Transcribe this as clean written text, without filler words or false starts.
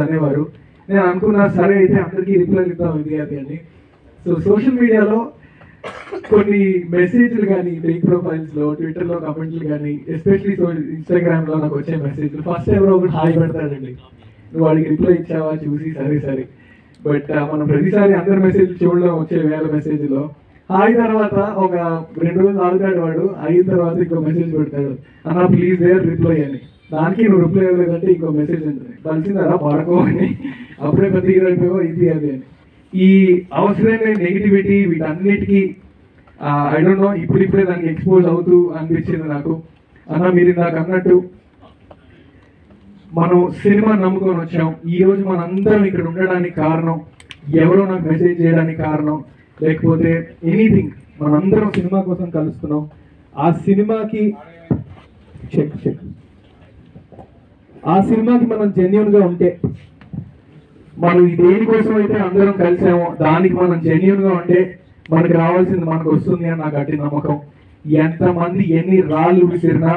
అనేవారు. నేను అనుకున్నా సరే అయితే అందరికీ రిప్లై ఇద్దాం ఇది అది అని. సో సోషల్ మీడియాలో కొన్ని మెసేజ్లు కానీ ఫేక్ ప్రొఫైల్స్లో, ట్విట్టర్లో కమెంట్లు కానీ, ఎస్పెషలీ ఇన్స్టాగ్రామ్లో నాకు వచ్చే మెసేజ్లు ఫస్ట్ ఎవరో ఒకటి హాయ్ పెడతాడండి. నువ్వు వాడికి రిప్లై ఇచ్చావా చూసి సరే సరే. బట్ మనం ప్రతిసారి అందరి మెసేజ్లు చూడడం వచ్చే వేల మెసేజ్లో హాయ్ తర్వాత ఒక 2 రోజులు ఆగుతాడు వాడు, అయిన తర్వాత ఇంకో మెసేజ్ పెడతాడు, అన్న ప్లీజ్ దేర్ రిప్లై అని. దానికి నువ్వు రిప్లై ఇవ్వలేదంటే ఇంకో మెసేజ్ ఉంటుంది, కలిసిందా పడుకోని అప్పుడే ప్రతిగా ఇది అది అని. ఈ అవసరమైన నెగిటివిటీ వీటన్నిటికీ ఐ డోంట్ నో ఇప్పుడిప్పుడే దానికి ఎక్స్పోజ్ అవుతూ అనిపించింది నాకు. అన్న మీరు ఇందాక అన్నట్టు మనం సినిమా నమ్ముకొని వచ్చాం. ఈరోజు మనందరం ఇక్కడ ఉండడానికి కారణం, ఎవరో నాకు మెసేజ్ చేయడానికి కారణం, లేకపోతే ఎనీథింగ్, మనందరం సినిమా కోసం కలుస్తున్నాం. ఆ సినిమాకి మనం జెన్యూన్గా ఉంటే, మనం దేనికోసం అయితే అందరం కలిసామో దానికి మనం జెన్యూన్గా ఉంటే మనకు రావాల్సింది మనకు వస్తుంది అని నాకు గట్టి నమ్మకం. ఎంతమంది ఎన్ని రాళ్ళు విసిరినా